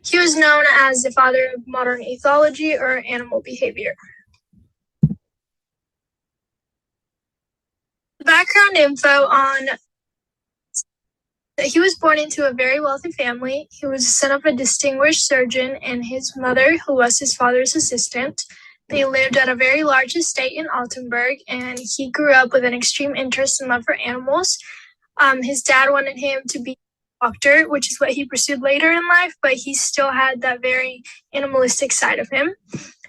He was known as the father of modern ethology or animal behavior. Background info on that he was born into a very wealthy family. He was the son of a distinguished surgeon and his mother, who was his father's assistant. They lived at a very large estate in Altenburg, and he grew up with an extreme interest and love for animals. His dad wanted him to be a doctor, which is what he pursued later in life, but he still had that very animalistic side of him.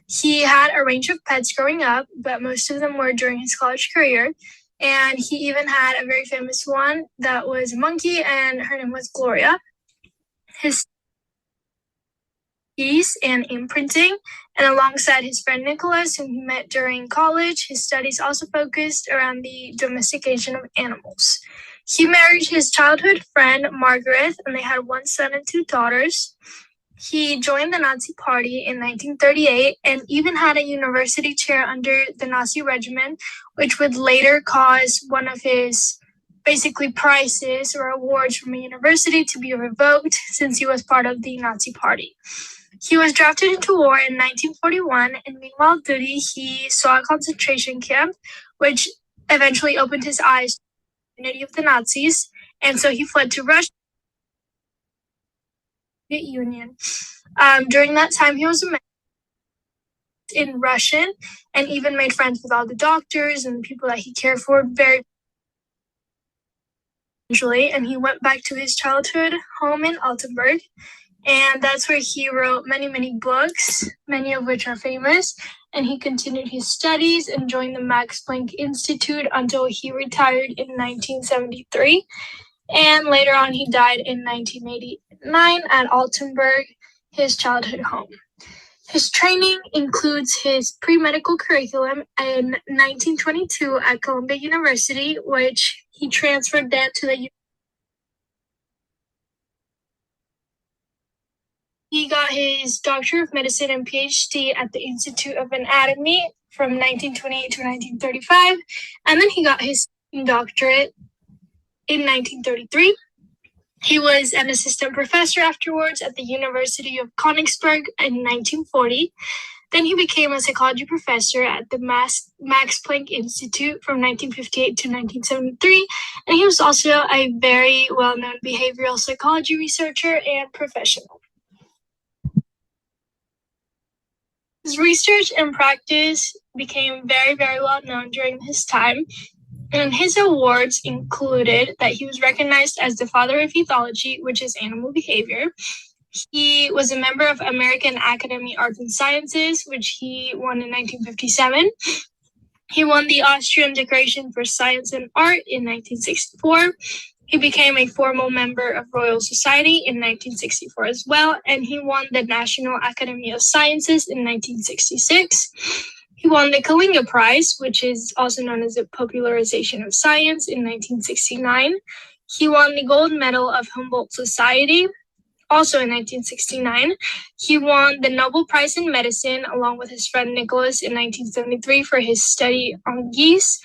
He had a range of pets growing up, but most of them were during his college career. And he even had a very famous one that was a monkey, and her name was Gloria. His keys and imprinting, and alongside his friend Nicholas, whom he met during college, his studies also focused around the domestication of animals. He married his childhood friend Margaret, and they had one son and two daughters. He joined the Nazi Party in 1938 and even had a university chair under the Nazi regime, which would later cause one of his basically prizes or awards from a university to be revoked since he was part of the Nazi Party. He was drafted into war in 1941, and meanwhile duty, he saw a concentration camp, which eventually opened his eyes to the unity of the Nazis, and so he fled to Russia. Union. During that time, he was in Russian and even made friends with all the doctors and the people that he cared for very eventually. And he went back to his childhood home in Altenburg, and that's where he wrote many, many books, many of which are famous. And he continued his studies and joined the Max Planck Institute until he retired in 1973. And later on, he died in 1989 at Altenburg, his childhood home. His training includes his pre-medical curriculum in 1922 at Columbia University, which he transferred then to the He got his Doctor of Medicine and PhD at the Institute of Anatomy from 1928 to 1935, and then he got his doctorate in 1933. He was an assistant professor afterwards at the University of Königsberg in 1940. Then he became a psychology professor at the Max Planck Institute from 1958 to 1973, and he was also a very well-known behavioral psychology researcher and professional. His research and practice became very, very well known during his time, and his awards included that he was recognized as the father of ethology, which is animal behavior. He was a member of American Academy Arts and Sciences, which he won in 1957. He won the Austrian Decoration for Science and Art in 1964. He became a formal member of Royal Society in 1964 as well, and he won the National Academy of Sciences in 1966. He won the Kalinga Prize, which is also known as the Popularization of Science, in 1969. He won the Gold Medal of Humboldt Society, also in 1969. He won the Nobel Prize in Medicine, along with his friend Nicholas, in 1973 for his study on geese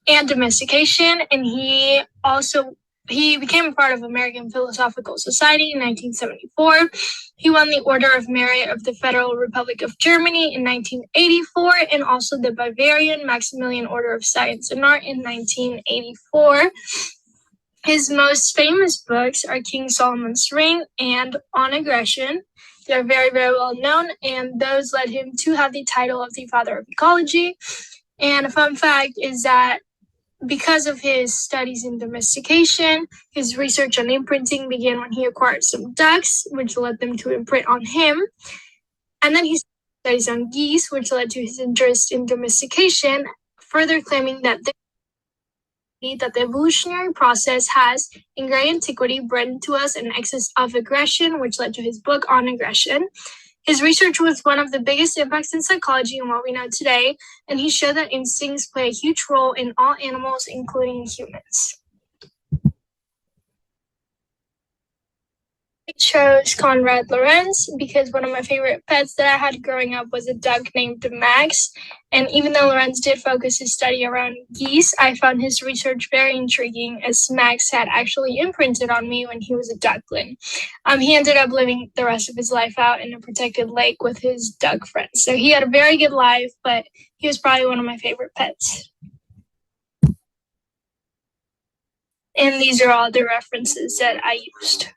and domestication, and he became a part of American Philosophical Society in 1974. He won the Order of Merit of the Federal Republic of Germany in 1984, and also the Bavarian Maximilian Order of Science and Art in 1984. His most famous books are King Solomon's Ring and On Aggression. They're very, very well known, and those led him to have the title of the father of ecology. And a fun fact is that because of his studies in domestication, his research on imprinting began when he acquired some ducks, which led them to imprint on him. And then he studies on geese, which led to his interest in domestication, further claiming that the evolutionary process has, in gray antiquity, bred into us an excess of aggression, which led to his book On Aggression. His research was one of the biggest impacts in psychology and what we know today, and he showed that instincts play a huge role in all animals, including humans. I chose Konrad Lorenz because one of my favorite pets that I had growing up was a duck named Max. And even though Lorenz did focus his study around geese, I found his research very intriguing as Max had actually imprinted on me when he was a duckling. He ended up living the rest of his life out in a protected lake with his duck friends. So he had a very good life, but he was probably one of my favorite pets. And these are all the references that I used.